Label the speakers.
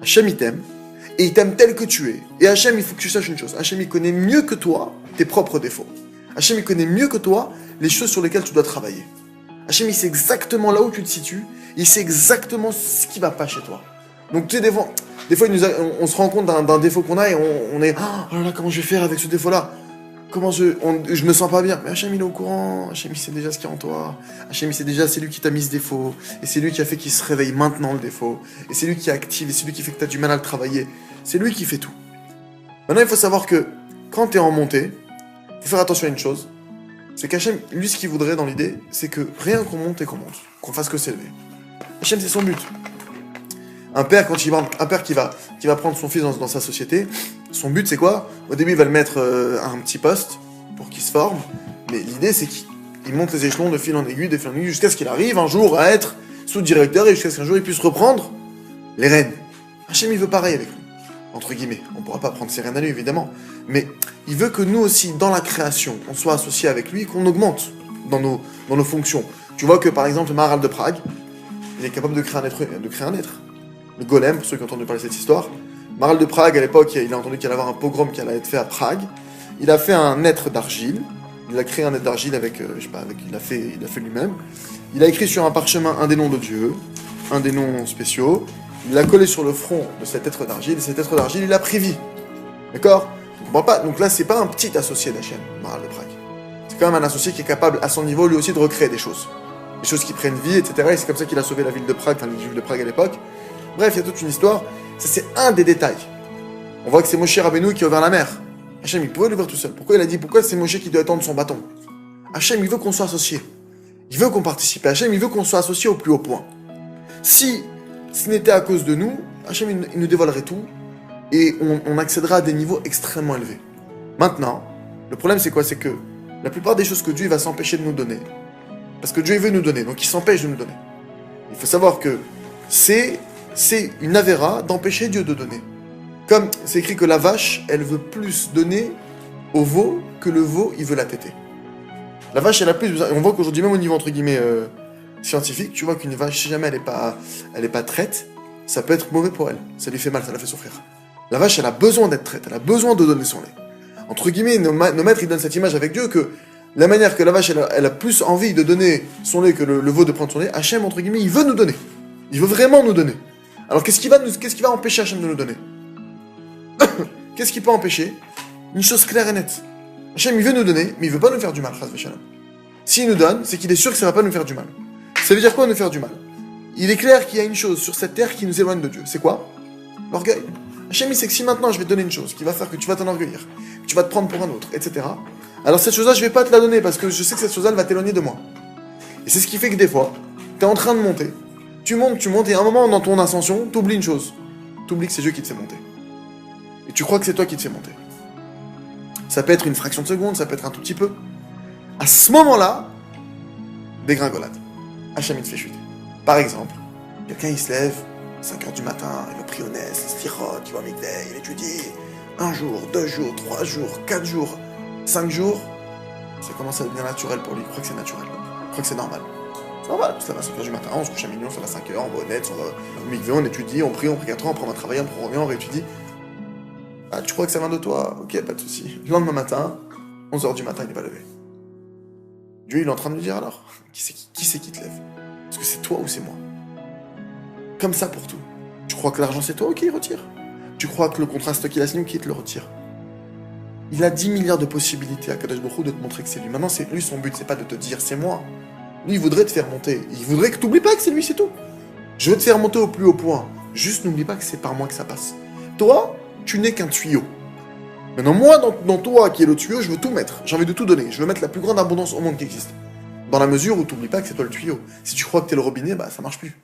Speaker 1: Hachem, il t'aime, et il t'aime tel que tu es. Et Hachem, il faut que tu saches une chose. Hachem, il connaît mieux que toi tes propres défauts. Hachem, il connaît mieux que toi les choses sur lesquelles tu dois travailler. Hachem, il sait exactement là où tu te situes, il sait exactement ce qui va pas chez toi. Donc, tu sais, des fois on se rend compte d'un défaut qu'on a et on est oh là là, comment je vais faire avec ce défaut-là? Comment je me sens pas bien? Mais Hachem, il est au courant, Hachem, il sait déjà ce qu'il y a en toi. Hachem, il sait déjà, c'est lui qui t'a mis ce défaut, et c'est lui qui a fait qu'il se réveille maintenant, le défaut, et c'est lui qui active, et c'est lui qui fait que tu as du mal à le travailler. C'est lui qui fait tout. Maintenant, il faut savoir que quand tu es en montée, il faut faire attention à une chose, c'est qu'Hachem, lui, ce qu'il voudrait dans l'idée, c'est que rien qu'on monte et qu'on monte, qu'on fasse que s'élever. Hachem, c'est son but. Un père qui va prendre son fils dans sa société, son but c'est quoi? Au début il va le mettre à un petit poste pour qu'il se forme, mais l'idée c'est qu'il monte les échelons de fil en aiguille, jusqu'à ce qu'il arrive un jour à être sous-directeur et jusqu'à ce qu'un jour il puisse reprendre les rênes. Hachem il veut pareil avec lui, entre guillemets. On ne pourra pas prendre ses rênes à lui évidemment, mais il veut que nous aussi dans la création on soit associés avec lui, qu'on augmente dans nos fonctions. Tu vois que par exemple le Maharal de Prague, il est capable de créer un être. Le golem, pour ceux qui ont entendu parler de cette histoire. Maharal de Prague, à l'époque, il a entendu qu'il allait y avoir un pogrom qui allait être fait à Prague. Il a fait un être d'argile. Il a créé un être d'argile il a fait lui-même. Il a écrit sur un parchemin un des noms de Dieu, un des noms spéciaux. Il l'a collé sur le front de cet être d'argile. Et cet être d'argile, il a pris vie. D'accord? On comprend pas. Donc là, c'est pas un petit associé d'Hachem, Maharal de Prague. C'est quand même un associé qui est capable, à son niveau, lui aussi, de recréer des choses. Des choses qui prennent vie, etc. Et c'est comme ça qu'il a sauvé la ville de Prague, enfin, les Juifs de Prague à l'époque. Bref, il y a toute une histoire. Ça, c'est un des détails. On voit que c'est Moshe Rabbeinu qui a ouvert la mer. Hachem, il pouvait l'ouvrir tout seul. Pourquoi il a dit? Pourquoi c'est Moshe qui doit tendre son bâton? Hachem, il veut qu'on soit associé. Il veut qu'on participe. Hachem, il veut qu'on soit associé au plus haut point. Si ce n'était à cause de nous, Hachem, il nous dévoilerait tout et on accédera à des niveaux extrêmement élevés. Maintenant, le problème, c'est quoi? C'est que la plupart des choses que Dieu va s'empêcher de nous donner, parce que Dieu il veut nous donner, donc il s'empêche de nous donner. Il faut savoir que c'est une avéra d'empêcher Dieu de donner. Comme c'est écrit que la vache, elle veut plus donner au veau que le veau, il veut la téter. La vache, elle a plus besoin. On voit qu'aujourd'hui, même au niveau, entre guillemets, scientifique, tu vois qu'une vache, si jamais elle est pas traite, ça peut être mauvais pour elle. Ça lui fait mal, ça la fait souffrir. La vache, elle a besoin d'être traite, elle a besoin de donner son lait. Entre guillemets, nos maîtres, ils donnent cette image avec Dieu que la manière que la vache, elle a plus envie de donner son lait que le veau de prendre son lait, Hachem, entre guillemets, il veut nous donner. Il veut vraiment nous donner. Alors qu'est-ce qui va empêcher Hachem de nous donner? Qu'est-ce qui peut empêcher? Une chose claire et nette. Hachem, il veut nous donner, mais il veut pas nous faire du mal, chas v'shalom. S'il nous donne, c'est qu'il est sûr que ça va pas nous faire du mal. Ça veut dire quoi nous faire du mal? Il est clair qu'il y a une chose sur cette terre qui nous éloigne de Dieu. C'est quoi? L'orgueil. Hachem, il sait que si maintenant je vais te donner une chose qui va faire que tu vas t'enorgueillir, que tu vas te prendre pour un autre, etc. Alors cette chose-là, je vais pas te la donner parce que je sais que cette chose-là, elle va t'éloigner de moi. Et c'est ce qui fait que des fois, tu es en train de monter. Tu montes, et à un moment dans ton ascension, tu oublies une chose. Tu oublies que c'est Dieu qui te fait monter. Et tu crois que c'est toi qui te fais monter. Ça peut être une fraction de seconde, ça peut être un tout petit peu. À ce moment-là, dégringolade. Hachem, il te fait chuter. Par exemple, quelqu'un il se lève, 5h du matin, il va prier au Nes, il se tirote, il va au mikveh, il étudie. 1 jour, 2 jours, 3 jours, 4 jours, 5 jours, ça commence à devenir naturel pour lui. Il croit que c'est naturel. Il croit que c'est normal. C'est normal, ça va à 5h du matin, on se couche à minuit, on se lève à 5h, on va au Net, on va au mikveh, on étudie, on prie 4 ans, après on va travailler, on revient, on réétudie. Ah, tu crois que ça vient de toi? Ok, pas de souci. Le lendemain matin, 11h du matin, il va lever. Dieu, il est en train de lui dire alors, qui c'est qui te lève? Est-ce que c'est toi ou c'est moi? Comme ça pour tout. Tu crois que l'argent c'est toi? Ok, il retire. Tu crois que le contrat c'est toi qui l'as signé? Ok, il te le retire. Il a 10 milliards de possibilités à Kadosh Baruch Hu de te montrer que c'est lui. Maintenant, c'est lui, son but, c'est pas de te dire c'est moi. Lui, il voudrait te faire monter. Il voudrait que tu n'oublies pas que c'est lui, c'est tout. Je veux te faire monter au plus haut point. Juste n'oublie pas que c'est par moi que ça passe. Toi, tu n'es qu'un tuyau. Maintenant, moi, dans toi qui est le tuyau, je veux tout mettre. J'ai envie de tout donner. Je veux mettre la plus grande abondance au monde qui existe. Dans la mesure où tu n'oublies pas que c'est toi le tuyau. Si tu crois que tu es le robinet, bah ça marche plus.